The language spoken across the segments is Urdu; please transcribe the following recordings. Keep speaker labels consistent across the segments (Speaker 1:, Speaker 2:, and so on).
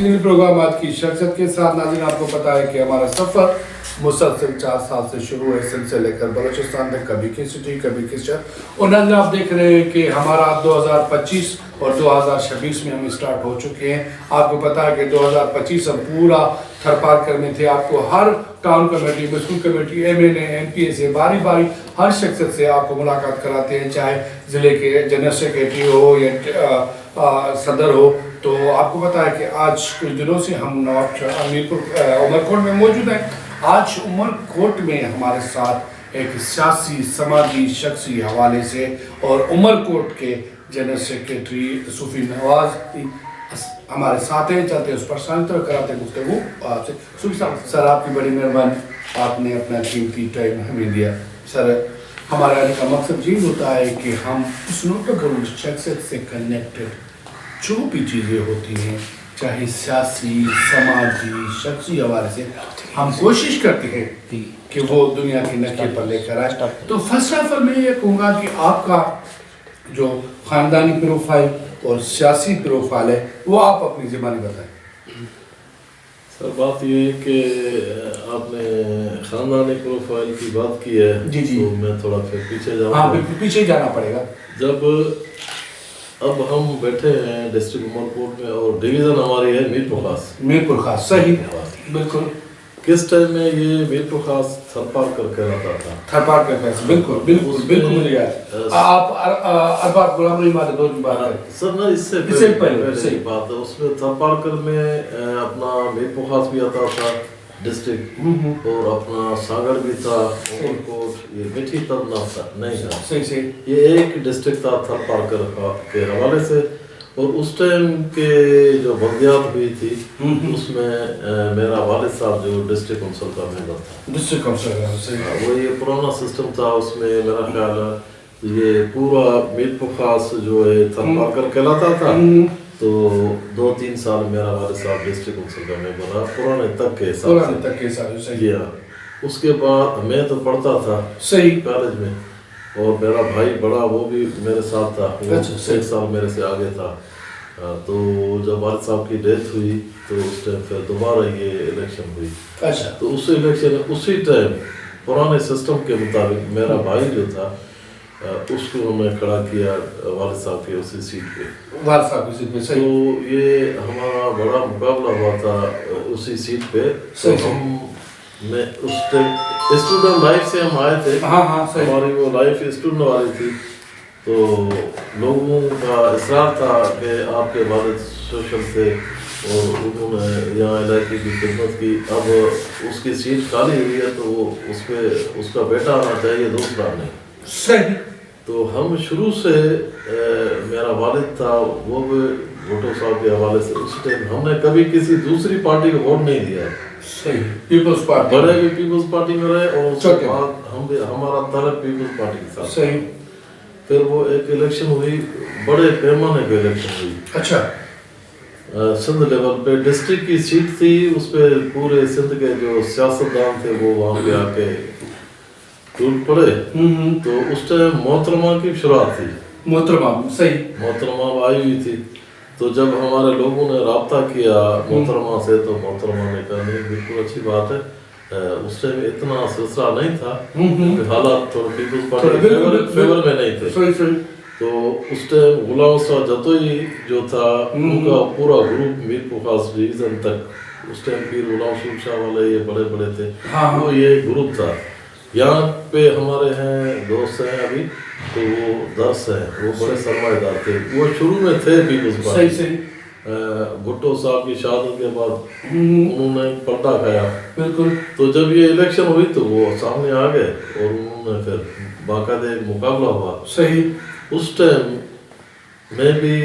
Speaker 1: کنٹینیو پروگرام آج کی شخصیت کے ساتھ. ناظرین آپ کو پتا ہے کہ ہمارا سفر مسلسل 4 سال سے شروع ہے، سندھ سے لے کر بلوچستان تک، کبھی کس سٹی کبھی کس شہر. اور ناظرین آپ دیکھ رہے ہیں کہ ہمارا 2025 اور 2026 میں ہم اسٹارٹ ہو چکے ہیں. آپ کو پتا ہے کہ 2025 ہم پورا تھر پارکر میں تھے. آپ کو ہر ٹاؤن کمیٹی، مسکول committee, M N A, M P A سے باری باری ہر شخصیت سے آپ کو ملاقات کراتے ہیں، چاہے ضلع کے جنرل سیکریٹری ہو یا صدر ہو. تو آپ کو پتا ہے کہ آج کچھ دنوں سے ہم عمر کوٹ میں موجود ہیں. آج عمر کوٹ میں ہمارے ساتھ ایک سیاسی سماجی شخصی حوالے سے اور عمر کوٹ کے جنرل سیکریٹری صوفی نواز ہمارے ساتھ ہیں. چلتے ہیں اس پر سانتر کراتے ہیں گفتگو آپ سے. صوفی صاحب، سر آپ کی بڑی مہربانی، آپ نے اپنا قیمتی ٹائم ہمیں دیا. سر ہمارے آنے کا مقصد یہ ہوتا ہے کہ ہم اس نوٹبل شخصیت سے کنیکٹڈ جو بھی چیزیں ہوتی ہیں، چاہے سیاسی، سماجی، شخصی حوالے سے، ہم کوشش کرتے ہیں کہ وہ دنیا کے نقشے پر لے کر آئے. تو فرسٹ آف آل میں یہ کہوں گا کہ آپ کا جو خاندانی پروفائل اور سیاسی پروفائل ہے وہ آپ اپنی زبانی بتائیں.
Speaker 2: سر بات یہ ہے کہ آپ نے خاندانی پروفائل کی بات کی ہے.
Speaker 1: جی جی،
Speaker 2: تو میں تھوڑا پھر پیچھے جاؤں.
Speaker 1: ہاں بالکل پیچھے جانا پڑے گا.
Speaker 2: جب اب ہم بیٹھے ہیں ڈسٹرکٹ عمر کوٹ میں اور ڈویژن ہماری ہے میرپور خاص.
Speaker 1: میرپور خاص، صحیح، بالکل.
Speaker 2: کس ٹائم میں یہ میرپور خاص تھر پارکر کہلاتا تھا.
Speaker 1: تھر پارکر کیسے، بالکل بالکل بالکل مجھے یاد. آپ ارباب غلام رحیم والے دور کی بات کریں
Speaker 2: سر. نا اس سے پہلے بات ہے، اس میں تھر پارکر میں اپنا میرپور خاص بھی آتا تھا ڈسٹرکٹ، اور اپنا سانگڑ بھی تھا، عمر کوٹ. یہ میٹھی تب نہ تھا، نہیں تھا.
Speaker 1: صحیح صحیح.
Speaker 2: یہ ایک ڈسٹرکٹ تھا تھر پارکر کے حوالے سے. اور اس ٹائم کے جو بلدیات ہوئی تھی اس میں میرا والد صاحب جو ڈسٹرکٹ کونسل کا ممبر تھا.
Speaker 1: ڈسٹرکٹ کونسل، صحیح.
Speaker 2: وہ یہ پرانا سسٹم تھا. اس میں میرا خیال ہے یہ پورا میرپور خاص جو ہے تھر پارکر کہلاتا تھا. تو 2-3 سال میرا والد صاحب ڈسٹرکٹ کونسل کا ممبر رہا پرانے تک کے حساب سے. صحیح. اس کے بعد میں تو پڑھتا تھا
Speaker 1: صحیح
Speaker 2: کالج میں، اور میرا بھائی بڑا وہ بھی میرے ساتھ تھا، وہ 1 سال میرے سے آگے تھا. تو جب والد صاحب کی ڈیتھ ہوئی تو اس ٹائم پھر دوبارہ یہ الیکشن ہوئی.
Speaker 1: اچھا.
Speaker 2: تو اس الیکشن اسی ٹائم پرانے سسٹم کے مطابق میرا بھائی جو تھا اس کو ہم نے کھڑا کیا والد صاحب کی اسی سیٹ پہ.
Speaker 1: والد صاحب کی سیٹ پہ، صحیح.
Speaker 2: تو یہ ہمارا بڑا مقابلہ ہوا تھا اسی سیٹ پہ. تو ہم میں اس ٹائم اسٹوڈنٹ لائف سے ہم آئے تھے.
Speaker 1: ہاں ہاں صحیح.
Speaker 2: ہماری وہ لائف اسٹوڈنٹ والی تھی. تو لوگوں کا اصرار تھا کہ آپ کے والد سوشل تھے اور انہوں نے یہاں علاقے کی خدمت کی. اب اس کی سیٹ خالی ہوئی ہے تو وہ اس پہ اس کا بیٹا آنا چاہیے، دوسرا نہیں.
Speaker 1: صحیح.
Speaker 2: تو ہم شروع سے میرا والد تھا وہ بھی بھٹو صاحب کے حوالے سے اس ٹائم ہم نے کبھی کسی دوسری پارٹی کو ووٹ نہیں دیا.
Speaker 1: صحیح. پیپلز پارٹی،
Speaker 2: بڑے بھی پیپلز پارٹی میں رہے اور اس کے بعد ہم بھی ہمارا تعلق پیپلز پارٹی کے ساتھ.
Speaker 1: صحیح.
Speaker 2: پھر وہ ایک الیکشن ہوئی، بڑے پیمانے پہ الیکشن ہوئی.
Speaker 1: اچھا.
Speaker 2: سندھ لیول پہ ڈسٹرکٹ کی سیٹ تھی. اس پہ پورے سندھ کے جو سیاستدان تھے وہ وہاں پہ آ کے ٹوٹ پڑے. تو اس ٹائم محترمہ کی شروعات تھی.
Speaker 1: محترمہ، صحیح.
Speaker 2: محترمہ آئی ہوئی تھی. تو جب ہمارے لوگوں نے رابطہ کیا محترمہ سے تو محترمہ نے کہا نہیں بالکل اچھی بات ہے. اس ٹائم اتنا سلسلہ نہیں تھا، حالات تھوڑے پیپلز پارٹی فیور میں نہیں تھے. تو اس ٹائم غلام صاحب جتوئی جو تھا ان کا پورا گروپ میرپور خاص ڈویژن تک، اس ٹائم پیر غلام صاحب شاہ والے یہ بڑے بڑے تھے، وہ یہ گروپ تھا. یہاں پہ ہمارے ہیں دوست ہیں ابھی تو وہ 10 ہیں، وہ بڑے سرمایہ دار تھے. وہ شروع میں تھے پیپلز پارٹی. بھٹو صاحب کی شہادت کے بعد انہوں نے پلٹا کھایا. بالکل. تو جب یہ الیکشن ہوئی تو وہ سامنے آ گئے اور انہوں نے پھر باقاعدہ ایک مقابلہ ہوا. صحیح. اس ٹائم میں بھی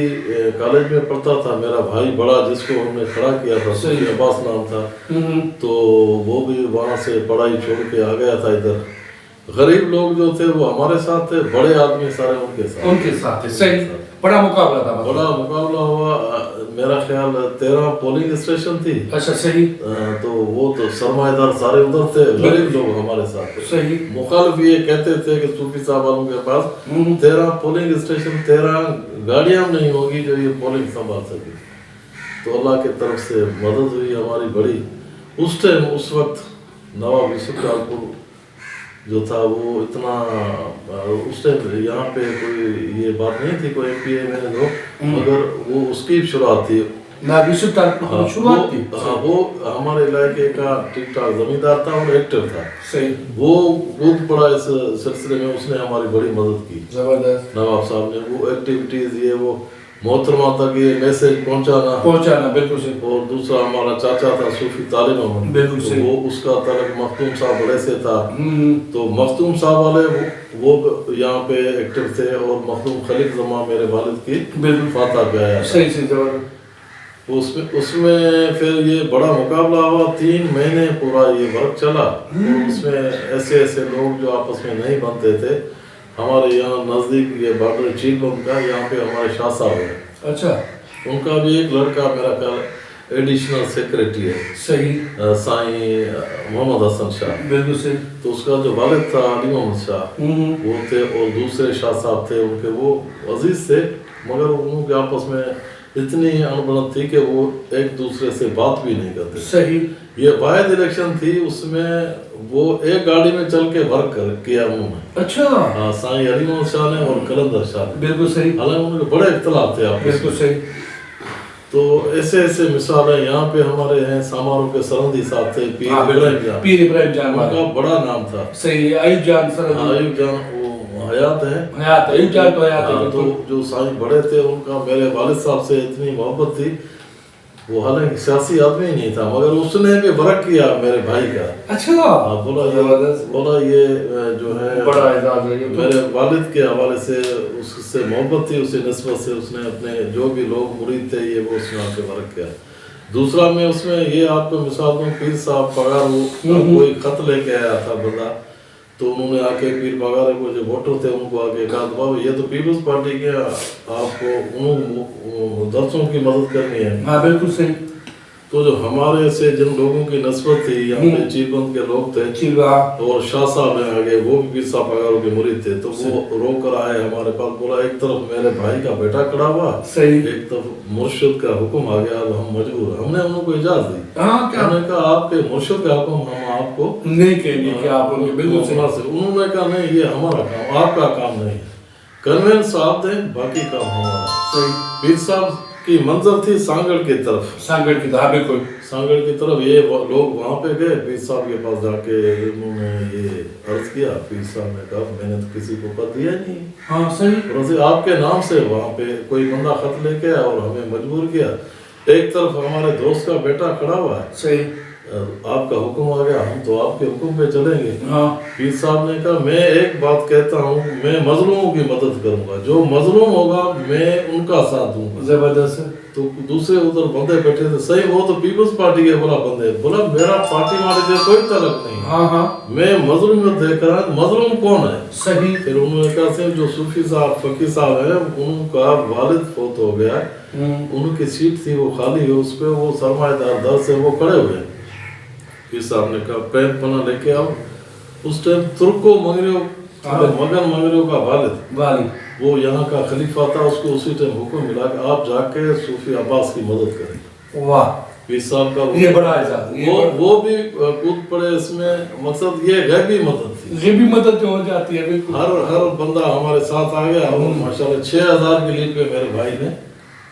Speaker 2: کالج میں پڑھتا تھا. میرا بھائی بڑا جس کو ہم نے کھڑا کیا تھا صحیح عباس نام تھا، تو وہ بھی وہاں سے پڑھائی چھوڑ کے آ گیا تھا ادھر. غریب لوگ جو تھے وہ ہمارے ساتھ تھے، بڑے آدمی سارے ان کے ساتھ تھے.
Speaker 1: صحیح. بڑا مقابلہ تھا.
Speaker 2: بڑا مقابلہ ہوا. میرا خیال 13 پولنگ اسٹیشن تھی.
Speaker 1: اچھا. صحیح.
Speaker 2: تو وہ تو سرمایہ دار سارے ادھر تھے، غریب لوگ ہمارے ساتھ تھے. صحیح. مخالف یہ کہتے تھے کہ صوفی صاحب والوں کے پاس 13 پولنگ اسٹیشن 13 گاڑیاں نہیں ہوگی جو یہ پولنگ سنبھال سکے. تو اللہ کی طرف سے مدد ہوئی ہماری بڑی. اس ٹائم اس وقت نواب یوسف ٹھاکر جو تھا وہ اتنا اس ٹائم یہاں پہ کوئی یہ بات نہیں تھی کوئی ایم پی اے میں دو, مگر وہ اس کی شروعات تھی.
Speaker 1: نواب یوسف ٹھاکر کی شروعات تھی.
Speaker 2: وہ ہمارے علاقے کا ٹھیک ٹھاک زمیندار تھا اور ایکٹر تھا.
Speaker 1: صحیح.
Speaker 2: وہ خود پڑا اس سلسلے میں, اس نے ہماری بڑی مدد کی.
Speaker 1: زبردست.
Speaker 2: نواب صاحب نے وہ ایکٹیویٹیز یہ وہ محترمہ تک یہ میسج پہنچانا
Speaker 1: بالکل صحیح.
Speaker 2: اور دوسرا ہمارا چاچا تھا صوفی طالب احمد,
Speaker 1: بالکل صحیح.
Speaker 2: وہ اس کا تعلق مختوم صاحب بڑے سے تھا. تو مختوم صاحب والے وہ یہاں پہ ایکٹر تھے اور مختوم خلیق زمان میرے والد کی
Speaker 1: بالکل
Speaker 2: فاتح پہ آیا.
Speaker 1: صحیح صحیح. زبردست.
Speaker 2: اس میں پھر یہ بڑا مقابلہ ہوا, 3 مہینے پورا یہ ورک چلا. اور اس میں ایسے ایسے لوگ جو آپس میں نہیں بنتے تھے, ہمارے یہاں نزدیک یہ بارڈر چیل بند کا, یہاں پہ ہمارے شاہ صاحب ہیں.
Speaker 1: اچھا.
Speaker 2: ان کا بھی ایک لڑکا میرا خیال ایڈیشنل سیکریٹری ہے.
Speaker 1: صحیح.
Speaker 2: سائیں محمد حسن شاہ.
Speaker 1: بالکل صحیح.
Speaker 2: تو اس کا جو والد تھا علی محمد شاہ وہ تھے, اور دوسرے شاہ صاحب تھے ان کے, وہ عزیز تھے مگر انہوں کے آپس میں اتنی انبنت تھی کہ وہ ایک دوسرے سے بات بھی نہیں کرتے.
Speaker 1: صحیح. یہ
Speaker 2: واحد الیکشن تھی, اس میں وہ ایک گاڑی میں چل کے ورک کیا انہوں نے.
Speaker 1: اچھا.
Speaker 2: ہاں, سائیں علی محمد شاہ نے اور کلندر شاہ نے.
Speaker 1: بالکل صحیح.
Speaker 2: حالانکہ ان کے بڑے اختلاف تھے آپ.
Speaker 1: بالکل صحیح.
Speaker 2: تو ایسے ایسے مثالیں یہاں پہ ہمارے ہیں. ساماروں کے سرندی صاحب تھے, پیر ابراہیم جان.
Speaker 1: پیر ابراہیم جان
Speaker 2: ان کا بڑا نام تھا.
Speaker 1: صحیح. ایوب جان سرندی.
Speaker 2: ایوب جان وہ حیات ہے.
Speaker 1: حیات. ایوب جان تو حیات ہے.
Speaker 2: تو جو سائیں بڑے تھے ان کا میرے والد صاحب سے اتنی محبت تھی. وہ حالانکہ سیاسی آدمی نہیں تھا مگر اس نے بھی ورک کیا میرے بھائی کا.
Speaker 1: اچھا.
Speaker 2: بولا یہ جو ہے
Speaker 1: بڑا اعزاز ہے.
Speaker 2: میرے والد کے حوالے سے اس سے محبت تھی, اسی نسبت سے اس نے اپنے جو بھی لوگ مرید تھے یہ وہ اس نے آ کے ورک کیا. دوسرا میں اس میں یہ آپ کو مثال دوں, پیر صاحب پگارو کوئی خط لے کے آیا تھا بندہ, تو انہوں نے آ کے پیر پگارے کو جو ووٹر تھے ان کو آ کے کہا بابا یہ تو پیپلز پارٹی کے, آپ کو انہوں درسوں کی مدد کرنی ہے.
Speaker 1: ہاں بالکل صحیح.
Speaker 2: تو جو ہمارے سے جن لوگوں کی نسبت تھی, یہاں پہ چیل بند کے لوگ تھے اور شاہ صاحب ہیں آگے, وہ بھی پیر صاحب پگاروں کے مرید تھے. تو وہ رو کر آئے ہمارے پاس, بولا ایک طرف میرے بھائی کا بیٹا کھڑا ہوا, ایک طرف مرشد کا حکم آ گیا, اب ہم مجبور. ہم نے انہوں کو اجازت دی. ہم نے کہا آپ کے مرشد کا حکم ہم آپ کو
Speaker 1: نہیں کہیں گے کہ آپ بالکل
Speaker 2: سے. انہوں نے کہا نہیں, یہ ہمارا کام, آپ کا کام نہیں. کنوینس آپ دیں, باقی کام ہمارا. پیر صاحب کی منظر تھی سانگڑ کی طرف.
Speaker 1: سانگڑ کی طرف. بالکل
Speaker 2: سانگڑ کی طرف. یہ لوگ وہاں پہ گئے, پیر صاحب کے پاس جا کے انہوں نے یہ عرض کیا. پیر صاحب نے کہا میں نے تو کسی کو خط دیا نہیں.
Speaker 1: ہاں صحیح.
Speaker 2: آپ کے نام سے وہاں پہ کوئی بندہ خط لے کے آیا اور ہمیں مجبور کیا. ایک طرف ہمارے دوست کا بیٹا کھڑا ہوا ہے,
Speaker 1: صحیح,
Speaker 2: آپ کا حکم آ گیا, ہم تو آپ کے حکم پہ چلیں گے.
Speaker 1: ہاں.
Speaker 2: پیر صاحب نے کہا میں ایک بات کہتا ہوں, میں مظلوموں کی مدد کروں گا, جو مظلوم ہوگا میں ان کا ساتھ دوں گا.
Speaker 1: زبردست.
Speaker 2: تو دوسرے ادھر بندے بیٹھے تھے, صحیح وہ تو پیپلز پارٹی کے بڑا بندے. بولا میرا پارٹی والے سے کوئی تعلق نہیں.
Speaker 1: ہاں ہاں.
Speaker 2: میں مظلومیت دیکھ رہا ہوں, مظلوم کون ہے.
Speaker 1: صحیح.
Speaker 2: پھر انہوں نے کہا سے جو صوفی صاحب فقیر صاحب ہیں, انہوں کا والد فوت ہو گیا, ان کی سیٹ تھی وہ خالی ہے, اس پہ وہ سرمایہ دار در سے وہ کھڑے ہوئے. پیر صاحب نے کہا پین پناہ لے کے آؤ. اس ٹائم ترکو مغریو مگن مغریو کا والد وہ یہاں کا خلیفہ تھا, اس کو اسی ٹائم حکم ملا کہ آپ جا کے صوفی عباس کی مدد کریں.
Speaker 1: واہ.
Speaker 2: پیر صاحب کا
Speaker 1: یہ بڑا اعزاز.
Speaker 2: وہ بھی کود پڑے اس میں. مقصد یہ غیبی مدد تھی.
Speaker 1: غیبی مدد جو ہو جاتی ہے.
Speaker 2: ہر بندہ ہمارے ساتھ آ گیا. ماشاءاللہ 6000 کی لیڈ پہ میرے بھائی نے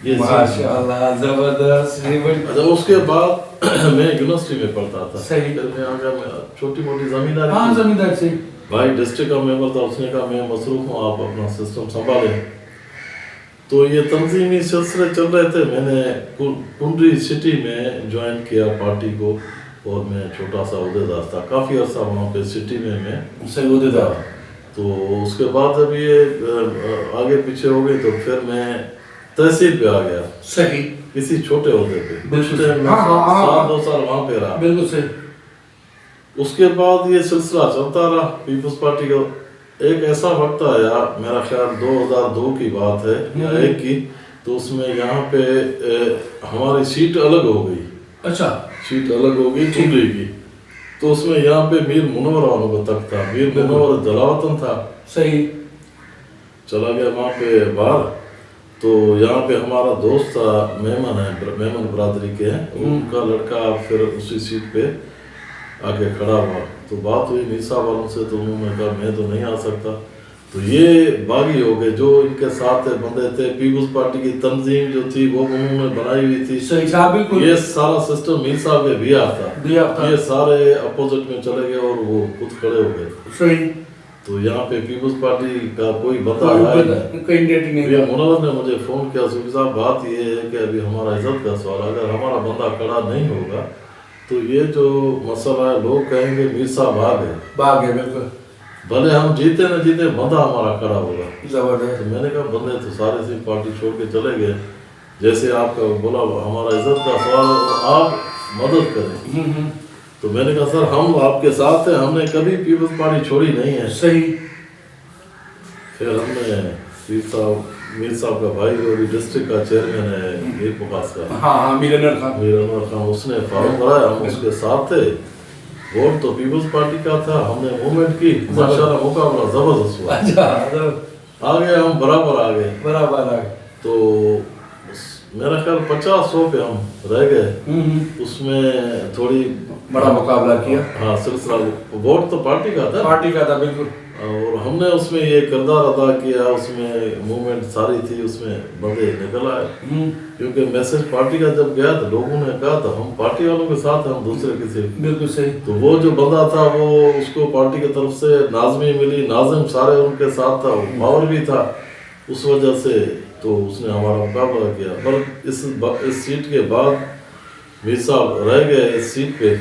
Speaker 2: یہ
Speaker 1: ماشاءاللہ زبردست.
Speaker 2: اس کے بعد میں یونیورسٹی میں پڑھتا تھا.
Speaker 1: صحیح.
Speaker 2: میں آ گیا, چھوٹی موٹی زمینداری.
Speaker 1: ہاں زمیندار سے.
Speaker 2: بھائی ڈسٹرکٹ کا ممبر تھا, اس نے کہا میں مصروف ہوں, آپ اپنا سسٹم سنبھالیں. تو یہ تنظیمی سلسلے چل رہے تھے. میں نے کنڈری سٹی میں جوائن کیا پارٹی کو, اور میں چھوٹا سا عہدیدار تھا. کافی عرصہ وہاں پہ سٹی میں
Speaker 1: عہدیدار.
Speaker 2: تو اس کے بعد جب یہ آگے پیچھے ہو گئی تو پھر میں تحصیل پہ آ گیا.
Speaker 1: صحیح.
Speaker 2: کسی چھوٹے عہدے پہ.
Speaker 1: بالکل.
Speaker 2: 2 سال وہاں پہ رہا.
Speaker 1: بالکل صحیح.
Speaker 2: اس کے بعد یہ سلسلہ چلتا رہا پیپلز پارٹی کا. ایک ایسا وقت آیا, میرا خیال 2002 کی بات ہے یا 1 کی, تو اس میں یہاں پہ ہماری سیٹ الگ ہو گئی.
Speaker 1: اچھا.
Speaker 2: سیٹ الگ ہو گئی کنڈری کی. تو اس میں یہاں پہ میر منور والوں کا تک تھا. میر منور جلاوطن تھا.
Speaker 1: صحیح.
Speaker 2: چلا گیا وہاں پہ باہر. تو یہاں پہ ہمارا دوست تھا میمن ہے، میمن برادری کے ہیں، ان کا لڑکا پھر اسی سیٹ پہ آگے کھڑا ہوا، تو بات ہوئی میر صاحب والوں سے، تو انہوں نے کہا میں تو نہیں آ سکتا، تو یہ باغی ہو گئے، جو ان کے ساتھ بندے تھے، پیپلز پارٹی کی تنظیم جو تھی وہ انہوں نے بنائی ہوئی تھی،
Speaker 1: صحیح صاحب،
Speaker 2: یہ سارا سسٹم میر صاحب کے بھی آتا، یہ سارے اپوزٹ میں چلے گئے اور وہ خود کھڑے ہو گئے،
Speaker 1: صحیح،
Speaker 2: تو یہاں پہ پیپلز پارٹی کا کوئی بندہ آیا نہیں۔ یہ منور نے مجھے فون کیا، صوفی صاحب بات یہ ہے کہ ابھی ہمارا عزت کا سوال، اگر ہمارا بندہ کھڑا نہیں ہوگا تو یہ جو مسئلہ ہے لوگ کہیں گے میر صاحب آ گئے،
Speaker 1: بالکل،
Speaker 2: بھلے ہم جیتے نہ جیتے بندہ ہمارا کھڑا ہوگا۔
Speaker 1: زبردست۔
Speaker 2: تو میں نے کہا بندے تو سارے سے پارٹی چھوڑ کے چلے گئے، جیسے آپ کا بولا ہمارا عزت کا سوال ہے، آپ مدد کریں، تو میں نے کہا سر ہم آپ کے ساتھ ہیں، ہم نے کبھی پیپلز پارٹی چھوڑی نہیں ہے۔
Speaker 1: صحیح۔
Speaker 2: پھر ہم نے میر صاحب کا بھائی جو ڈسٹرکٹ کا چیئرمین ہے میر پاس کا،
Speaker 1: ہاں میر انور خان،
Speaker 2: اس نے فارم بھرایا، ہم اس کے ساتھ تھے، ووٹ تو پیپلز پارٹی کا تھا، ہم نے موومنٹ کی، ماشاءاللہ مقابلہ زبردست ہوا، آگے ہم برابر آگے، تو میرا خیال 50-100 پہ ہم رہ گئے، اس میں تھوڑی
Speaker 1: بڑا مقابلہ کیا،
Speaker 2: ہاں سلسلہ، ووٹ تو پارٹی کا تھا
Speaker 1: بالکل،
Speaker 2: اور ہم نے اس میں یہ کردار ادا کیا، اس میں موومنٹ ساری تھی، اس میں بندے نکل آئے، کیونکہ میسج پارٹی کا جب گیا تو لوگوں نے کہا تھا ہم پارٹی والوں کے ساتھ ہم دوسرے کسی،
Speaker 1: بالکل صحیح،
Speaker 2: تو وہ جو بندہ تھا وہ اس کو پارٹی کی طرف سے ناظمی ملی، ناظم سارے ان کے ساتھ تھا، پاور بھی تھا، اس وجہ سے تو اس نے ہمارا مقابلہ کیا، پر اس سیٹ کے بعد میر صاحب رہ گئے اس سیٹ پہ،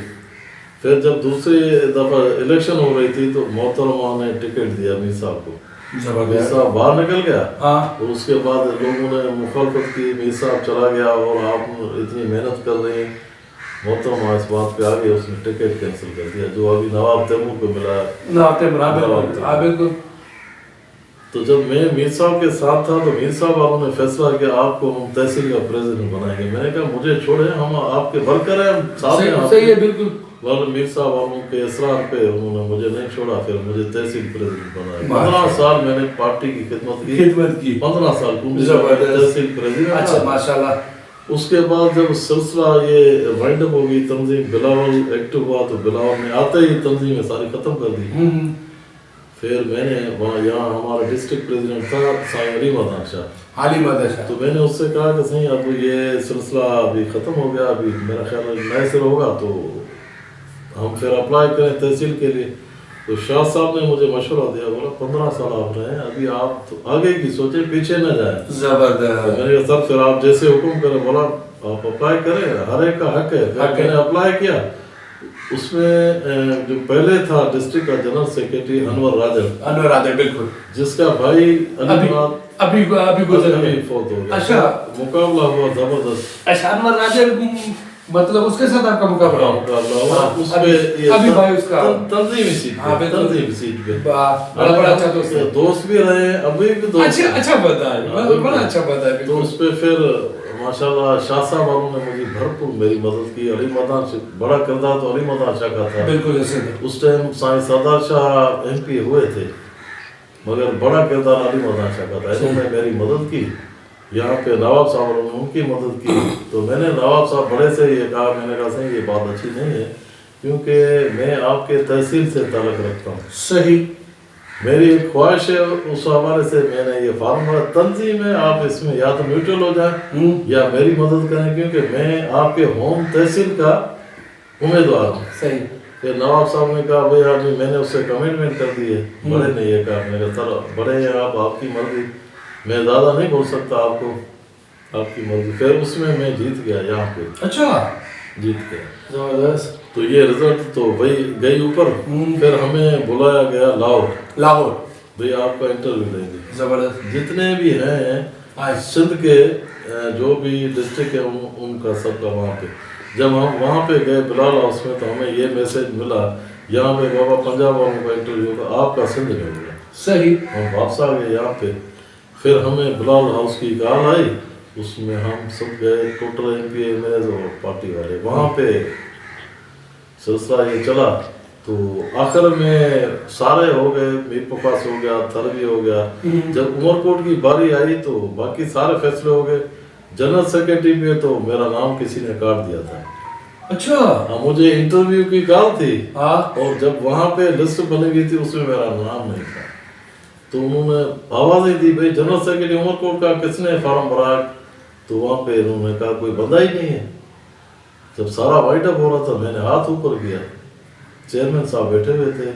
Speaker 2: پھر جب دوسری دفعہ الیکشن ہو رہی تھی تو محترمہ نے ٹکٹ دیا میر صاحب کو، میر صاحب باہر نکل گیا، اور اس کے بعد لوگوں نے مخالفت کی، میر صاحب چلا گیا اور آپ اتنی محنت کر رہے ہیں، محترمہ اس بات پہ آگے اس نے ٹکٹ کینسل کر دیا، جو ابھی نواب تیمور کو ملا،
Speaker 1: بالکل۔
Speaker 2: تو جب میں میر صاحب کے ساتھ تھا تو میر صاحب والوں نے فیصلہ کیا آپ کو ہم تحصیل کا پریزیڈنٹ بنائیں گے، میں نے کہا مجھے چھوڑیں، ہم آپ کے ورکر ہیں، ہم ساتھ ہیں،
Speaker 1: صحیح ہے، بالکل،
Speaker 2: میر صاحب والوں کے اصرار پہ انہوں نے مجھے نہیں چھوڑا، پھر مجھے تحصیل پریزیڈنٹ بنایا، 15 سال میں نے پارٹی کی خدمت کی، 15 سال تحصیل پریزیڈنٹ،
Speaker 1: اچھا ماشاءاللہ۔
Speaker 2: اس کے بعد جب سلسلہ یہ وائنڈ اپ ہو گئی، تنظیم بلاول ایکٹو ہوا، تو بلاول نے آتے ہی تنظیمیں ساری ختم کر دی، پھر میں نے وہاں یہاں ہمارا ڈسٹرکٹ پریزیڈنٹ تھا سائیں علی مدان شاہ، تو میں نے اس سے کہا کہ صحیح اب یہ سلسلہ ابھی ختم ہو گیا، ابھی میرا خیال ہے نئے سے ہوگا تو ہم پھر اپلائی کریں تحصیل کے لیے، تو شاہ صاحب نے مجھے مشورہ دیا، بولا 15 سال آپ رہے ہیں، ابھی آپ تو آگے کی سوچیں، پیچھے نہ جائیں،
Speaker 1: زبردست،
Speaker 2: میں نے کہا سر پھر آپ جیسے حکم کریں، بولا آپ اپلائی کریں، ہر ایک کا حق ہے، میں نے اپلائی کیا، اس میں جو پہلے تھا ڈسٹرکٹ کا جنرل سیکریٹری انور راجر،
Speaker 1: بالکل،
Speaker 2: جس کا بھائی ابھی فوت ہو گیا، مقابلہ ہوا زبردست،
Speaker 1: انور راجر، مطلب اس کے ساتھ آپ کا مقابلہ
Speaker 2: ہوا، اس پہ تنظیمی سیٹ پہ،
Speaker 1: بڑا اچھا
Speaker 2: دوست بھی رہے، ابھی بھی دوست،
Speaker 1: اچھا بتا ہے، بڑا اچھا بتا ہے،
Speaker 2: تو اس پہ پھر ماشاءاللہ شاہ صاحب والوں نے مجھے بھرپور میری مدد کی، علی مدان سے بڑا کردار تو علی مدان شاہ کا تھا،
Speaker 1: بالکل،
Speaker 2: اس ٹائم سائیں سردار شاہ ایم پی ہوئے تھے، مگر بڑا کردار علی مدان شاہ کا تھا، انہوں نے میری مدد کی، یہاں پہ نواب صاحب والوں نے ان کی مدد کی، تو میں نے نواب صاحب بڑے سے یہ کہا، میں نے کہا صحیح یہ بات اچھی نہیں ہے، کیونکہ میں آپ کے تحصیل سے تعلق رکھتا ہوں،
Speaker 1: صحیح،
Speaker 2: میری ایک خواہش ہے، اس حوالے سے میں نے یہ فارم بھرا، تنظیم ہے، آپ اس میں یا تو نیوٹرل ہو جائیں یا میری مدد کریں، کیونکہ میں آپ کے ہوم تحصیل کا امیدوار ہوں،
Speaker 1: صحیح،
Speaker 2: پھر نواب صاحب نے کہا بھئی آدمی میں نے اس سے کمٹمنٹ کر دی ہے، بڑے نے یہ کہا، میں نے کہا سر بڑے ہیں آپ کی مرضی، میں زیادہ نہیں بول سکتا آپ کو، آپ کی مرضی، پھر اس میں جیت گیا، یہاں پہ
Speaker 1: اچھا
Speaker 2: جیت گیا،
Speaker 1: زبردست،
Speaker 2: تو یہ رزلٹ تو وہی گئی اوپر، پھر ہمیں بلایا گیا لاہور، بھئی آپ کا انٹرویو لیں گے،
Speaker 1: زبردست،
Speaker 2: جتنے بھی ہیں سندھ کے جو بھی ڈسٹرکٹ ہے ان کا سب کا وہاں پہ، جب ہم وہاں پہ گئے بلال ہاؤس میں تو ہمیں یہ میسج ملا، یہاں پہ بابا پنجاب والوں کا انٹرویو ہوگا، آپ کا سندھ میں ہوگا،
Speaker 1: صحیح،
Speaker 2: ہم واپس آ گئے یہاں پہ، پھر ہمیں بلال ہاؤس کی کال آئی، اس میں ہم سب گئے، total M P M As اور پارٹی والے، وہاں پہ سلسلہ یہ چلا، تو آخر میں سارے ہو گئے، میر پپاس ہو گیا، تھروی ہو گیا. جب عمر کوٹ کی باری آئی تو باقی سارے فیصلے ہو گئے. جنرل سیکرٹری پہ تو میرا نام کسی نے کاٹ دیا تھا.
Speaker 1: اچھا
Speaker 2: مجھے انٹرویو کی کال تھی
Speaker 1: ہاں
Speaker 2: اور جب وہاں پہ لسٹ بنی گئی تھی اس میں میرا نام نہیں تھا. تو انہوں نے آوازیں دی بھائی جنرل سیکرٹری عمر کوٹ کا کس نے فارم بھرا. تو وہاں پہ انہوں نے کہا کوئی بندہ ہی نہیں ہے. جب سارا وائٹ اپ ہو رہا تھا میں نے ہاتھ اوپر کیا. چیئرمین صاحب بیٹھے ہوئے تھے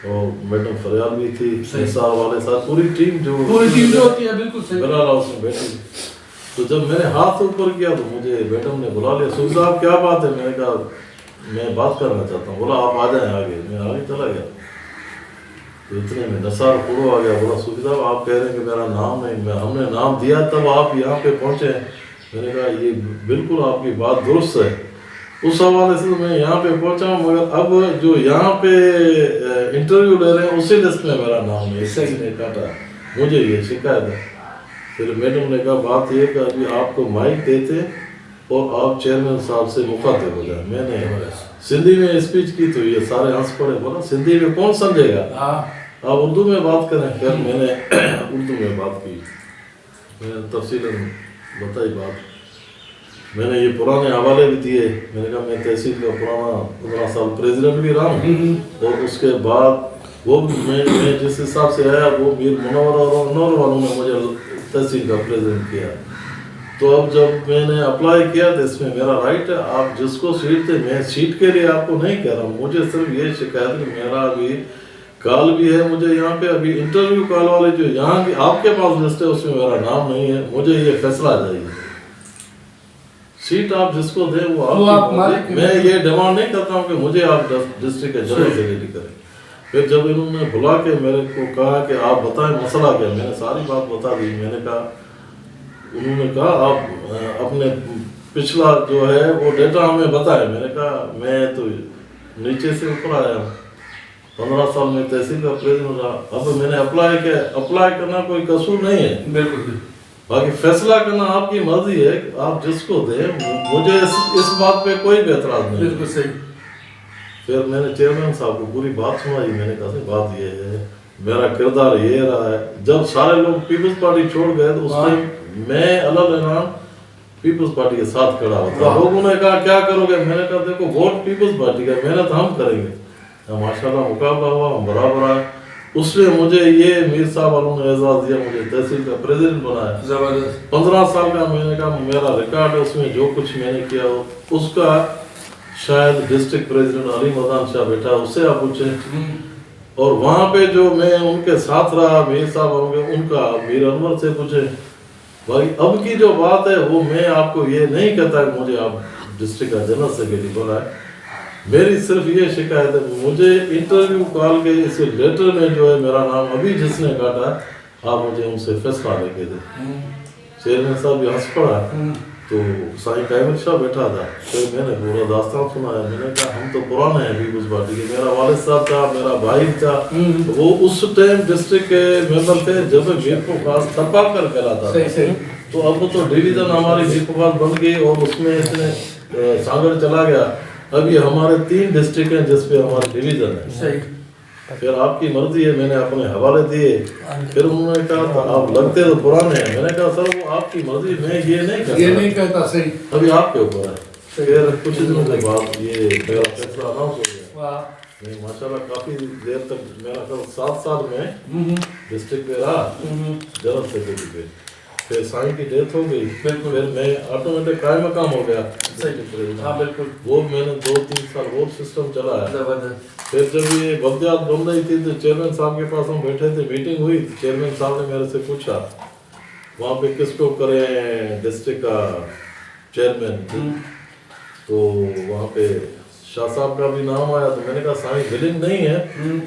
Speaker 2: اور میڈم فریال بھی تھی، صاحب والے ساتھ پوری ٹیم جو
Speaker 1: ہوتی ہے بالکل صحیح.
Speaker 2: بلال ہاؤس میں بیٹھی. تو جب میں نے ہاتھ اوپر کیا تو مجھے میڈم نے بلا لیا. صوفی صاحب کیا بات ہے؟ میں نے کہا میں بات کرنا چاہتا ہوں. بولا آپ آ جائیں آگے. میں آگے چلا گیا تو اتنے میں نثار پورو آ گیا. بولا صوفی صاحب آپ کہہ رہے ہیں کہ میرا نام نہیں، ہم نے نام دیا تب آپ یہاں پہ پہنچے ہیں. میں نے کہا یہ بالکل آپ کی بات درست ہے. اس حوالے سے میں یہاں پہ پہنچا ہوں، مگر اب جو یہاں پہ انٹرویو لے رہے ہیں اسی لسٹ میں میرا نام نہیں. کسی نے کاٹا، مجھے یہ شکایت ہے. پھر میڈم نے کہا بات یہ کہ ابھی آپ کو مائک دیتے اور آپ چیئرمین صاحب سے مخاطب ہو جائیں. میں نے سندھی میں اسپیچ کی تو یہ سارے ہنس پڑے. بولا سندھی میں کون سمجھے گا، آپ اردو میں بات کریں. پھر میں نے اردو میں بات کی. میں نے تفصیلاً بتائی بات. میں نے یہ پرانے حوالے بھی دیے. میں نے کہا میں تحصیل کا پرانا 15 سال پریزیڈنٹ بھی رہا ہوں اور اس کے بعد وہ میں جس حساب سے آیا وہ میر منور اور نور والوں نے مجھے تحصیل کا پریزیڈنٹ کیا. تو اب جب میں نے اپلائی کیا تو اس میں میرا رائٹ ہے. آپ جس کو سیٹ تھے، میں سیٹ کے لیے آپ کو نہیں کہہ رہا ہوں. مجھے صرف یہ شکایت کہ میرا ابھی کال بھی ہے مجھے یہاں پہ ابھی انٹرویو کال والے جو یہاں کی آپ کے پاس لسٹ ہے اس میں میرا نام نہیں ہے. مجھے یہ فیصلہ چاہیے. سیٹ آپ جس کو دیں وہ آپ کی. میں یہ ڈیمانڈ نہیں کرتا ہوں کہ مجھے آپ ڈسٹرکٹ کے جنرل سیکرٹری کریں. پھر جب انہوں نے بلا کے میرے کو کہا کہ آپ بتائیں مسئلہ کیا، میں نے ساری بات بتا دی. میں نے کہا انہوں نے کہا آپ اپنے پچھلا جو ہے وہ ڈیٹا ہمیں بتائیں. میں نے کہا میں تو نیچے سے اوپر آیا ہوں، 15 سال میں تحصیل کا پریزیڈنٹ رہا. اب میں نے اپلائی کیا. اپلائی کرنا کوئی قصور نہیں ہے،
Speaker 1: بالکل.
Speaker 2: باقی فیصلہ کرنا آپ کی مرضی ہے کہ آپ جس کو دیں. مجھے اس بات پہ کوئی بھی اعتراض نہیں.
Speaker 1: بالکل صحیح.
Speaker 2: پھر میں نے چیئرمین صاحب کو پوری بات سنائی. میں نے کہا بات یہ ہے، میرا کردار یہ رہا ہے. جب سارے لوگ پیپلز پارٹی چھوڑ گئے تو اس ٹائم میں اعلان پیپلز پارٹی کے ساتھ کھڑا ہوتا. لوگوں نے کہا کیا کرو گے؟ میں نے کہا دیکھو ووٹ پیپلز پارٹی کا، محنت ہم کریں گے. ماشاءاللہ مقابلہ ہوا، ہم برابر آئے. اس نے مجھے یہ میر صاحب والوں نے اعزاز دیا، مجھے تحصیل کا پریزیڈنٹ بنایا. زبردست. 15 سال کا میں نے کہا میرا ریکارڈ ہے، اس میں جو کچھ میں نے کیا ہو اس کا شاید ڈسٹرکٹ پریزیڈنٹ علی مردان شاہ بیٹھا اس سے آپ پوچھیں. اور وہاں پہ جو میں ان کے ساتھ رہا میر صاحب ہوں گے ان کا میر انور سے پوچھیں. بھائی اب کی جو بات ہے وہ میں آپ کو یہ نہیں کہتا کہ مجھے آپ ڈسٹرکٹ کا جنرل سیکرٹری بنائے. میری صرف یہ شکایت ہے مجھے انٹرویو کال کے اس لیٹر میں جو ہے میرا نام ابھی جس نے کاٹا آپ مجھے ان سے فیصلہ لے کے دیں. چیئرمین صاحب بھی ہنس پڑا. تو سائیں کائمر شاہ بیٹھا تھا. پھر میں نے پورا داستان سنایا. میں نے کہا ہم تو پرانے ہیں پیپلز پارٹی کے. میرا والد صاحب تھا، میرا بھائی تھا، وہ اس ٹائم ڈسٹرکٹ کے ممبر تھے جب میر پپاس تھپا کر کہلاتا تھا. تو اب تو ڈویژن ہماری میر پپاس بن گئی اور اس میں اتنے سانگڑ چلا گیا. اب یہ ہمارے 3 ڈسٹرکٹ ہیں جس پہ ہمارے ڈویژن ہے. پھر آپ کی مرضی ہے. میں نے اپنے حوالے دیے. پھر انہوں نے کہا تھا آپ لگتے تو پرانے ہیں. میں نے کہا سر وہ آپ کی مرضی، میں یہ نہیں کہتا.
Speaker 1: صحیح.
Speaker 2: ابھی آپ کے اوپر ہے. پھر کچھ دنوں کے بعد یہ میرا فیصلہ اناؤنس ہو گیا. میں ماشاءاللہ کافی دیر تک میرا خیال 7 سال میں ڈسٹرکٹ پہ رہا جنرل سیکرٹری پہ. پھر سائن کی ڈیتھ ہو گئی. پھر میں آٹومیٹک قائم مقام ہو گیا. وہ میں نے 2-3 سال ووٹ سسٹم چلایا. پھر جب یہ بلدیات بن رہی تھی تو چیئرمین صاحب کے پاس ہم بیٹھے تھے، میٹنگ ہوئی. چیئرمین صاحب نے میرے سے پوچھا وہاں پہ کس کو کریں ڈسٹرکٹ کا چیئرمین. تو وہاں پہ شاہ صاحب کا بھی نام آیا. تو میں نے کہا سائیں ولنگ نہیں ہے.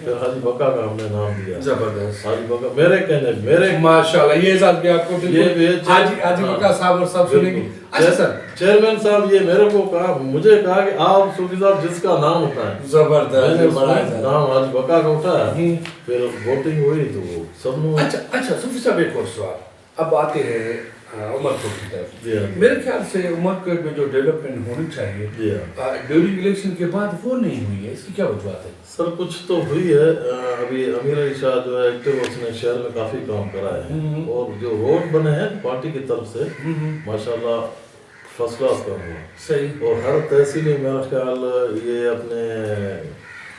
Speaker 2: پھر حاجی بکا کا ہم نے نام دیا.
Speaker 1: زبردست.
Speaker 2: حاجی بکا میرے کہنے میرے
Speaker 1: ماشاءاللہ یہ ذات بھی آپ کو حاجی بکا صاحب اور سب سنیں گے. اچھا سر
Speaker 2: چیئرمین صاحب یہ میرے کو کہا، مجھے کہا کہ آپ صوفی صاحب جس کا نام ہوتا ہے.
Speaker 1: زبردست.
Speaker 2: نام حاجی بکا کا اٹھایا. پھر ووٹنگ ہوئی تو وہ سب نے.
Speaker 1: اچھا صوفی صاحب ایک اور سوال. اب آتے ہیں عمر کوٹ کی طرف.
Speaker 2: جی ہاں.
Speaker 1: میرے خیال سے عمر کوٹ میں جو ڈیولپمنٹ ہونی چاہیے
Speaker 2: جی ہاں.
Speaker 1: ڈیورنگ الیکشن کے بعد وہ نہیں ہوئی ہے, اس کی کیا وجوہات ہے؟
Speaker 2: سر کچھ تو ہوئی ہے. ابھی امیر علی شاہ جو ہے ایکٹیو, اس نے شہر میں کافی کام کرا ہے, اور جو روڈ بنے ہیں پارٹی کی طرف سے ماشاءاللہ فرسٹ کلاس کام ہوا.
Speaker 1: صحیح.
Speaker 2: اور ہر تحصیل میں میرا خیال یہ اپنے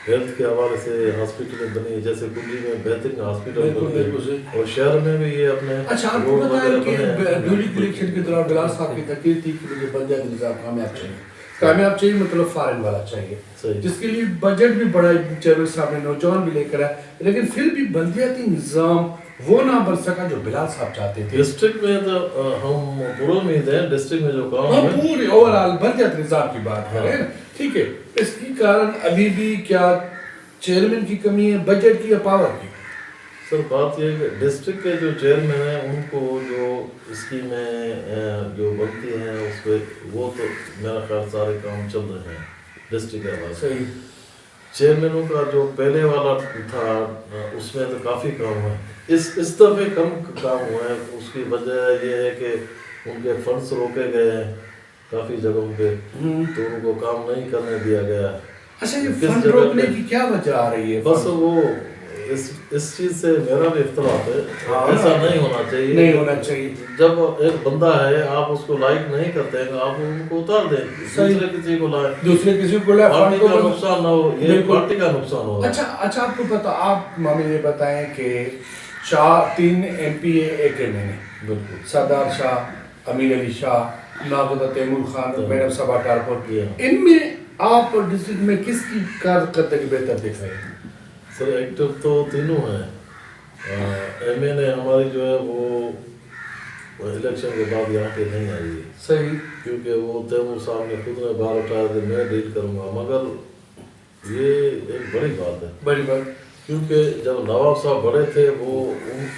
Speaker 2: ہیلتھ کے حوالے سے ہاسپٹلیں بنی, جیسے کنجی میں بہترین ہاسپٹل بنی, اور شہر میں بھی یہ اپنے.
Speaker 1: اچھا, آپ کو پتا ہے کہ ڈیورنگ الیکشن کے دوران بلال صاحب کی تقریر تھی کہ مجھے بنجاتی نظام کامیاب چاہیے. کامیاب چاہیے مطلب فارن والا چاہیے, جس کے لیے بجٹ بھی بڑا چیئرمین صاحب نے نوجوان بھی لے کر آئے, لیکن پھر بھی بلدیاتی نظام وہ نہ بن سکا جو بلال صاحب چاہتے تھے.
Speaker 2: ڈسٹرکٹ میں تو ہم پورا امید ہیں, ڈسٹرکٹ میں جو کام
Speaker 1: ہم پورے اوور آل بلدیاتی نظام کی بات کر رہے ہیں, ٹھیک ہے. اس کی کارن ابھی بھی کیا چیئرمین کی کمی ہے, بجٹ کی یا پاور کی؟
Speaker 2: سر بات یہ ہے کہ ڈسٹرکٹ کے جو چیئرمین ہیں ان کو جو اسکیمیں جو بنتی ہیں اس پہ وہ تو میرا خیال سارے کام چل رہے ہیں ڈسٹرکٹ کے حوالے سے.
Speaker 1: صحیح.
Speaker 2: چیئرمینوں کا جو پہلے والا تھا اس میں تو کافی کام ہوا ہے, اس دفعہ کم کام ہوا ہے. اس کی وجہ یہ ہے کہ ان کے فنڈس روکے گئے ہیں کافی جگہوں پہ, تو ان کو کام نہیں کرنے دیا گیا.
Speaker 1: اچھا, یہ فنڈ روکنے کی کیا وجہ آ رہی ہے؟
Speaker 2: بس وہ اس چیز سے میرا بھی اختلاف ہے, ایسا نہیں ہونا چاہیے.
Speaker 1: نہیں ہونا چاہیے.
Speaker 2: جب ایک بندہ ہے آپ اس کو لائک نہیں کرتے ہیں, آپ ان کو اتار دیں, دوسرے کسی کو لائیں,
Speaker 1: دوسرے کسی کو لائیں,
Speaker 2: پارٹی کا نقصان نہ ہو, یہ پارٹی کا نقصان ہو.
Speaker 1: اچھا آپ کو پتا, آپ ہمیں یہ بتائیں کہ 3 MP ایک ایم این اے, بالکل, سردار شاہ, امیر علی شاہ, ناگزدہ تیمور خان, میڈم صبا ٹارپور, ان میں آپ ڈسٹرکٹ میں کس کی کارکردگی بہتر دیکھ رہے ہیں؟
Speaker 2: سر ایکٹیو تو تینوں ہیں. ایم این اے ہماری جو ہے وہ الیکشن کے بعد یہاں پہ نہیں آئی ہے.
Speaker 1: صحیح.
Speaker 2: کیونکہ وہ تیمور صاحب نے خود نے بار اٹھایا کہ میں ڈیل کروں گا, مگر یہ ایک بڑی بات ہے.
Speaker 1: بڑی بات.
Speaker 2: کیونکہ جب نواب صاحب بڑے تھے وہ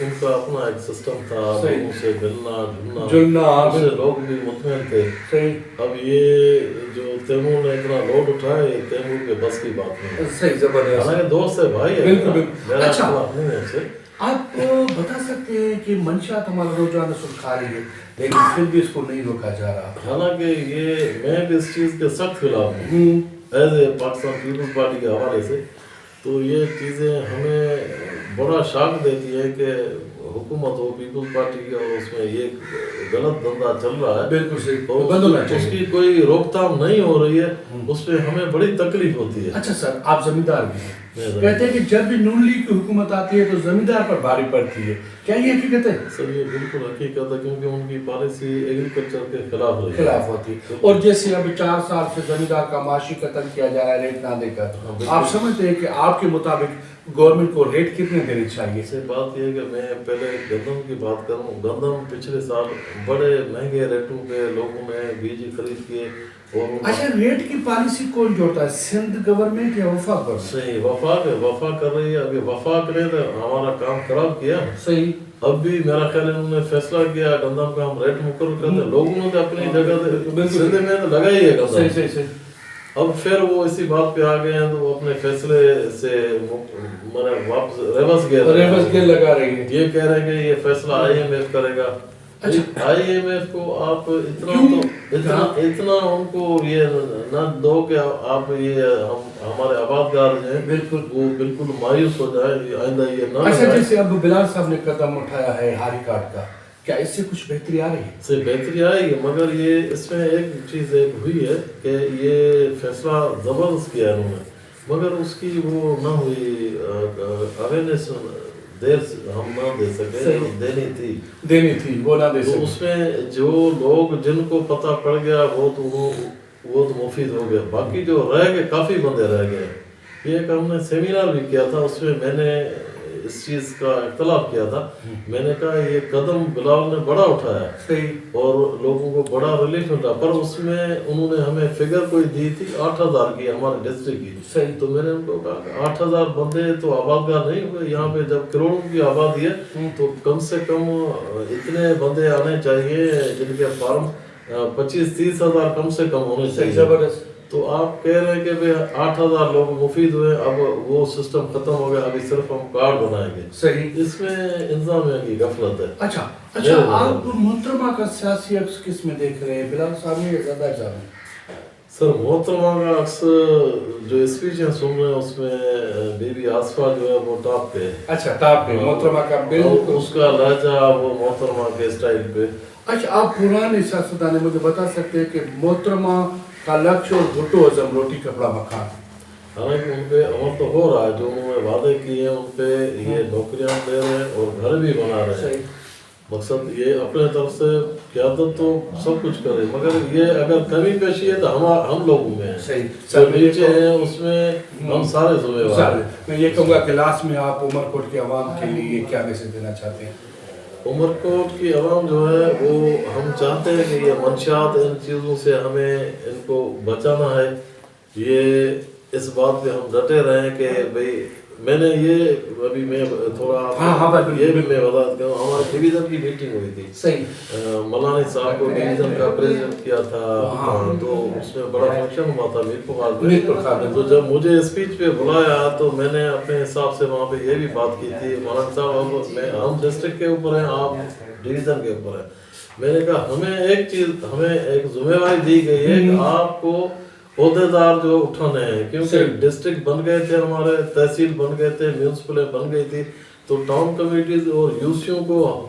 Speaker 2: ان کا اپنا ایک سسٹم تھا, لوگوں سے ملنا جلنا, اس سے لوگ بھی مطمئن تھے.
Speaker 1: صحیح.
Speaker 2: اب یہ جو تیمور نے اتنا لوڈ اٹھایا, یہ تیمور کے بس کی بات نہیں ہے.
Speaker 1: صحیح, زبردست.
Speaker 2: حالانکہ دوست ہے, بھائی ہے,
Speaker 1: بالکل.
Speaker 2: میرا
Speaker 1: اچھا,
Speaker 2: نہیں ہے اس سے.
Speaker 1: آپ بتا سکتے ہیں کہ منشیات ہمارا نوجوان نسل کھا رہی ہے, لیکن پھر بھی اس کو نہیں روکا جا رہا.
Speaker 2: حالانکہ یہ میں بھی اس چیز کے سخت خلاف ہوں ایز اے پاکستان پیپلز پارٹی کے حوالے سے. تو یہ چیزیں ہمیں بڑا شاک دیتی ہے کہ حکومت ہو پیپلز پارٹی کی, اور اس میں یہ غلط دھندا چل رہا ہے.
Speaker 1: بالکل صحیح.
Speaker 2: اور اس کی کوئی روک تھام نہیں ہو رہی ہے, اس پہ ہمیں بڑی تکلیف ہوتی ہے.
Speaker 1: اچھا سر, آپ زمیندار بھی ہیں, کہتے ہیں کہ جب بھی نون لیگ کی حکومت آتی ہے تو زمیندار پر بھاری پڑتی ہے, کیا یہ حقیقت ہے؟
Speaker 2: سر یہ بالکل حقیقت ہے, کیونکہ ان کی پالیسی ایگریکلچر کے خلاف
Speaker 1: ہوتی ہے. اور جیسے اب 4 سال سے زمیندار کا معاشی قتل کیا جا رہا ہے ریٹ نہ دے کر, آپ سمجھتے ہیں کہ آپ کے مطابق گورنمنٹ کو ریٹ کتنے دینی چاہیے؟
Speaker 2: سے بات یہ ہے کہ میں پہلے گندم کی بات کروں. گندم پچھلے سال بڑے مہنگے ریٹوں پہ لوگوں نے بیج خرید کیے.
Speaker 1: اچھا, ریٹ کی پالیسی کون جوڑتا ہے, سندھ گورنمنٹ یا وفاق گورنمنٹ؟
Speaker 2: صحیح, وفاق کر رہی ہے. ابھی وفاق نے تو ہمارا کام خراب کیا.
Speaker 1: صحیح.
Speaker 2: اب بھی میرا خیال ہے انہوں نے فیصلہ کیا گندم کا ہم ریٹ مقرر کرتے ہیں. لوگوں نے تو اپنی جگہ سندھ میں تو لگا ہی ہے گندم.
Speaker 1: صحیح صحیح صحیح.
Speaker 2: اب پھر وہ اسی بات پہ آ گئے ہیں تو وہ اپنے فیصلے سے واپس ریورس گیئر
Speaker 1: لگا رہی ہے.
Speaker 2: یہ کہہ رہے ہیں کہ یہ فیصلہ IMF کرے گا. IMF کو آپ اتنا ان کو یہ نہ دو کہ آپ یہ ہمارے آبادگار ہیں وہ بالکل مایوس ہو جائے, آئندہ یہ نہ.
Speaker 1: اچھا, جیسے اب بلال صاحب نے قدم اٹھایا ہے ہاری کارڈ کا, کیا اس سے کچھ بہتری آ رہی ہے؟
Speaker 2: سے بہتری آئی ہے, مگر یہ اس میں ایک چیز ہوئی ہے کہ یہ فیصلہ زبردست کیا انہوں نے, مگر اس کی وہ نہ ہوئی اویئرنیس, دیر ہم نہ دے سکے, دینی تھی
Speaker 1: وہ نہ دے سکے.
Speaker 2: تو اس میں جو لوگ جن کو پتہ پڑ گیا وہ تو مفید ہو گیا, باقی جو رہ گئے کافی بندے رہ گئے. یہ ایک ہم نے سیمینار بھی کیا تھا, اس میں میں نے اس چیز کا اختلاف کیا تھا. میں نے کہا یہ قدم بلال نے بڑا اٹھایا اور لوگوں کو بڑا ریلیف ملا, پر اس میں انہوں نے ہمیں فگر کوئی دی تھی 8000 کی ہمارے ڈسٹرکٹ کی. تو میں نے ان کو کہا کہ 8000 بندے تو آبادگار نہیں ہوئے, یہاں پہ جب کروڑوں کی آبادی ہے تو کم سے کم اتنے بندے آنے چاہیے جن کے فارم 25-30 ہزار کم سے کم ہونے چاہیے. تو آپ کہہ رہے ہیں کہ بھئی 8,000 لوگ مفید ہوئے، اب وہ سسٹم ختم ہو گیا، ابھی صرف ہم کارڈ بنائیں گے.
Speaker 1: صحیح.
Speaker 2: اس میں انتظامیہ کی غفلت ہے.
Speaker 1: اچھا آپ محترمہ کا سیاسی عکس کس میں دیکھ رہے ہیں، بلال صاحب میں یا زیادہ صاحب میں؟
Speaker 2: سر محترمہ کا عکس جو اسپیچیں سن رہے ہیں اس میں بی بی آصفہ جو ہے وہ ٹاپ پہ ہے.
Speaker 1: اچھا ٹاپ پہ محترمہ کا بالکل
Speaker 2: اس کا لہجہ وہ محترمہ کے اسٹائل پہ.
Speaker 1: اچھا آپ پرانے سیاستدان مجھے بتا سکتے ہیں کہ محترمہ کا لکش اور بھٹو ازم روٹی کپڑا مکان،
Speaker 2: حالانکہ ان پہ عمل تو ہو رہا ہے، جو انہوں نے وعدے کیے ہیں ان پہ یہ نوکریاں دے رہے ہیں اور گھر بھی بنا رہے ہیں. مقصد یہ اپنے طرف سے قیادت تو سب کچھ کرے، مگر یہ اگر کمی پیشی ہے تو ہم لوگوں میں ہے، جو نیچے ہیں اس میں ہم سارے ذمہ وار ہیں.
Speaker 1: میں یہ کہوں گا کہ لاسٹ میں آپ عمر کوٹ کے عوام کے لیے کیا میسج دینا چاہتے ہیں؟
Speaker 2: عمر کوٹ کی عوام جو ہے وہ ہم چاہتے ہیں کہ یہ منشیات ان چیزوں سے ہمیں ان کو بچانا ہے. یہ اس بات پہ ہم ڈٹے رہے کہ بھئی میں نے یہ ابھی میں تھوڑا یہ بھی میں وضاحت کروں، ہمارے ڈویژن کی میٹنگ ہوئی تھی.
Speaker 1: صحیح.
Speaker 2: ملانی صاحب کو ڈویژن کا پریزیڈنٹ کیا تھا، تو اس میں بڑا فنکشن ہوا تھا میر پور میں. تو جب مجھے اسپیچ پہ بلایا تو میں نے اپنے حساب سے وہاں پہ یہ بھی بات کی تھی، مولانا صاحب ہم ڈسٹرکٹ کے اوپر ہیں، آپ ڈویژن کے اوپر ہیں. میں نے کہا ہمیں ایک ذمہ داری دی گئی ہے کہ آپ کو عہدیدار جو اٹھانے ہیں، کیونکہ ڈسٹرکٹ بن گئے تھے، ہمارے تحصیل بن گئے تھے، میونسپلیں بن گئی تھی، تو ٹاؤن کمیٹیز اور یوسیوں کو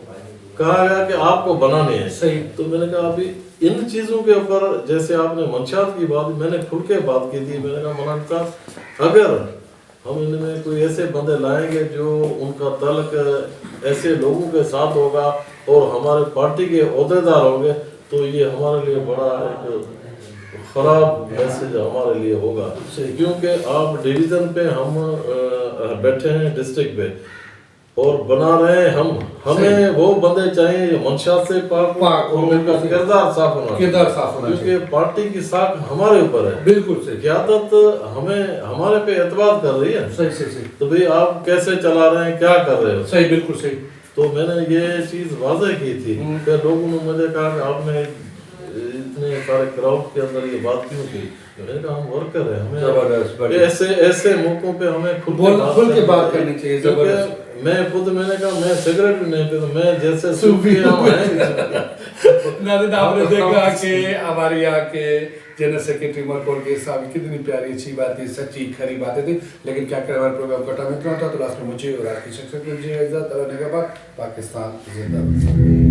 Speaker 2: کہا گیا کہ آپ کو بنانے ہیں. تو میں نے کہا ابھی ان چیزوں کے اوپر جیسے آپ نے منشیات کی بات، میں نے کھل کے بات کی تھی. میں نے کہا مولانا صاحب اگر ہم ان میں کوئی ایسے بندے لائیں گے جو ان کا تعلق ایسے لوگوں کے ساتھ ہوگا اور ہمارے پارٹی کے عہدیدار ہوں گے تو یہ ہمارے لیے بڑا ایک خراب میسج ہمارے لیے ہوگا. کیونکہ آپ ڈویژن پہ ہم بیٹھے ہیں ڈسٹرکٹ پہ اور بنا رہے ہیں ہمیں وہ بندے چاہیے جو منشیات سے پاک اور ان کا کردار صاف ہونا، کیونکہ پارٹی کی ساکھ ہمارے اوپر ہے. بالکل صحیح. قیادت ہمارے پہ اعتماد کر رہی ہے. صحیح. تو بھئی آپ کیسے چلا رہے ہیں، کیا کر رہے ہو. صحیح. بالکل صحیح. تو میں نے یہ چیز واضح کی تھی کہ لوگوں نے مجھے کہا کہ آپ نے اتنے سارے کراؤڈ کے اندر یہ بات کیوں کی. میں نے کہا ہم ورکر ہیں، ہمیں ایسے موقعوں پہ ہمیں کھل کے بات کرنی چاہیے. میں نے کہا میں سگریٹ بھی نہیں پیتا، میں جیسے صوفی
Speaker 1: ناظرین آپ نے دیکھا کہ ہمارے یہاں کے جنرل سیکرٹری عمر کوٹ صاحب کتنی پیاری اچھی باتیں، سچی کھری باتیں تھیں. لیکن کیا کریں ہمارے پروگرام کا ٹائم اتنا ہوتا تو لاسٹ میں مجھے اور آپ کی شخصیت میں مجھے عزت اور نگہبان. پاکستان زندہ باد.